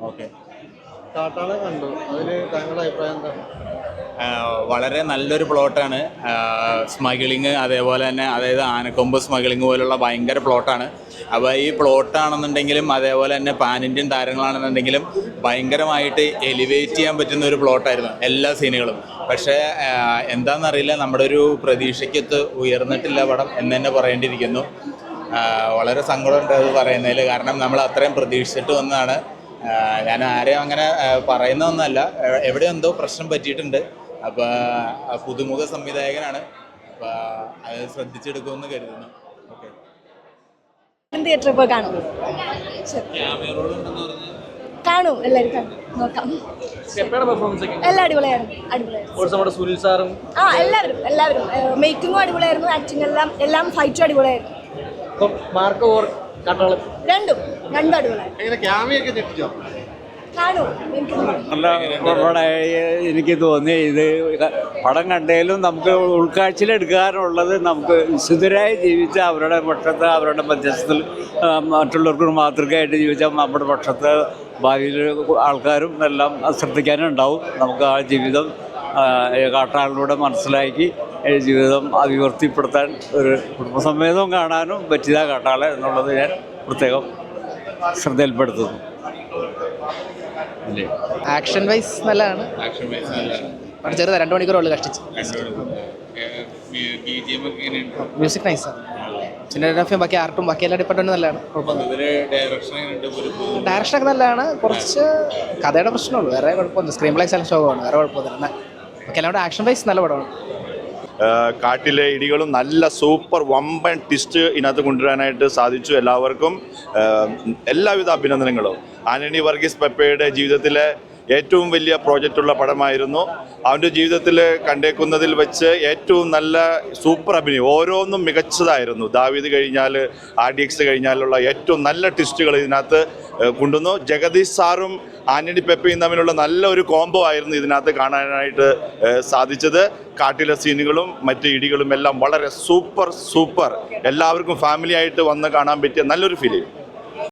Okay. കാട്ടാളെ കണ്ടു, അതിന് താങ്കളുടെ അഭിപ്രായം എന്താ? വളരെ നല്ലൊരു പ്ലോട്ടാണ്. സ്മഗ്ലിങ് അതേപോലെ തന്നെ, അതായത് ആനക്കൊമ്പ് സ്മഗ്ലിങ് പോലുള്ള ഭയങ്കര പ്ലോട്ടാണ്. അപ്പോൾ ഈ പ്ലോട്ടാണെന്നുണ്ടെങ്കിലും അതേപോലെ തന്നെ പാൻ ഇന്ത്യൻ താരങ്ങളാണെന്നുണ്ടെങ്കിലും ഭയങ്കരമായിട്ട് എലിവേറ്റ് ചെയ്യാൻ പറ്റുന്ന ഒരു പ്ലോട്ടായിരുന്നു എല്ലാ സീനുകളും. പക്ഷേ എന്താണെന്നറിയില്ല, നമ്മുടെ ഒരു പ്രതീക്ഷയ്ക്കൊത്ത് ഉയർന്നിട്ടില്ല പടം എന്ന് തന്നെ പറയേണ്ടിയിരിക്കുന്നു. വളരെ സങ്കടമുണ്ട് അത് പറയുന്നതിൽ. കാരണം നമ്മൾ അത്രയും പ്രതീക്ഷിച്ചിട്ട് വന്നതാണ്. ഞാൻ ആരെയും അങ്ങനെ പറയുന്നതൊന്നുമല്ല, എവിടെ എന്തോ പ്രശ്നം പറ്റിയിട്ടുണ്ട്. അപ്പോൾ പുതുമുഖ സംവിധായകനാണ്, അപ്പോൾ അത് ശ്രദ്ധിച്ചെടുക്കുമെന്ന് കരുതുന്നു. ഓക്കെ. തിയേറ്ററിൽ പോയി കാണും. കാണും, എല്ലാവരും കാണും, നോക്കാം. എല്ലാം അടിപൊളിയായിരുന്നു. സുനിൽ സാറും എല്ലാവരും മേക്കിങ്ങും അടിപൊളിയായിരുന്നു, ആക്ടിങ് എല്ലാം ഫൈറ്റും അടിപൊളിയായിരുന്നു. രണ്ടും അടിപൊളിയായിരുന്നു. നല്ല എനിക്ക് തോന്നി. ഇത് പടം കണ്ടതിലും നമുക്ക് ഉൾക്കാഴ്ചയിലെടുക്കാനുള്ളത്, നമുക്ക് വിശുദ്ധരായി ജീവിച്ച അവരുടെ പക്ഷത്ത്, അവരുടെ മധ്യസ്ഥത്തിൽ മറ്റുള്ളവർക്ക് മാതൃകയായിട്ട് ജീവിച്ച നമ്മുടെ പക്ഷത്ത് ഭാവിയിൽ ആൾക്കാരും എല്ലാം ശ്രദ്ധിക്കാനുണ്ടാവും. നമുക്ക് ആ ജീവിതം കാട്ടാളിലൂടെ മനസ്സിലാക്കി ജീവിതം അഭിവൃദ്ധിപ്പെടുത്താൻ ഒരു കുടുംബസമേതവും കാണാനും പറ്റിയ കാട്ടാളെ എന്നുള്ളത് ഞാൻ പ്രത്യേകം ശ്രദ്ധയിൽപ്പെടുത്തുന്നു. ആക്ഷൻ വൈസ് നല്ലതാണ്. ചെറുതാ 2 മണിക്കൂറുള്ളൂ കഷ്ടിച്ച്. മ്യൂസിക് നൈസാണ്. സിനിമോഗ്രാഫിയും ബാക്കി ആർട്ടും ബാക്കി എല്ലാ ഡിപ്പാർട്ട്മെൻറ്റും നല്ലതാണ്. ഡയറക്ഷനൊക്കെ നല്ലതാണ്. കുറച്ച് കഥയുടെ പ്രശ്നമുള്ളൂ, വേറെ കുഴപ്പമൊന്നും. സ്ക്രീൻ പ്ലേ എല്ലാം ശോകമാണ്, വേറെ കുഴപ്പമൊന്നുമില്ല. ബാക്കി എല്ലാം ആക്ഷൻ വൈസ് നല്ല പടമാണ്. കാട്ടിലെ ഇടികളും നല്ല സൂപ്പർ വമ്പൻ ട്വിസ്റ്റ് ഇതിനകത്ത് കൊണ്ടുവരാനായിട്ട് സാധിച്ചു. എല്ലാവർക്കും എല്ലാവിധ അഭിനന്ദനങ്ങളും. ആന്റണി വർഗീസ് പെപ്പയുടെ ജീവിതത്തിലെ ഏറ്റവും വലിയ പ്രോജക്റ്റുള്ള പടമായിരുന്നു. അവൻ്റെ ജീവിതത്തിൽ കണ്ടേക്കുന്നതിൽ വെച്ച് ഏറ്റവും നല്ല സൂപ്പർ അഭിനയം, ഓരോന്നും മികച്ചതായിരുന്നു. ദാവീദ് കഴിഞ്ഞാൽ RDX കഴിഞ്ഞാലുള്ള ഏറ്റവും നല്ല ട്വിസ്റ്റുകൾ ഇതിനകത്ത് കൊണ്ടുവന്നു. ജഗദീഷ് സാറും ആന്റണി പെപ്പയും തമ്മിലുള്ള നല്ല ഒരു കോംബോ ആയിരുന്നു ഇതിനകത്ത് കാണാനായിട്ട് സാധിച്ചത്. കാട്ടിലെ സീനുകളും മറ്റ് ഇടികളും എല്ലാം വളരെ സൂപ്പർ. എല്ലാവർക്കും ഫാമിലി ആയിട്ട് വന്ന് കാണാൻ പറ്റിയ നല്ലൊരു ഫിലിം.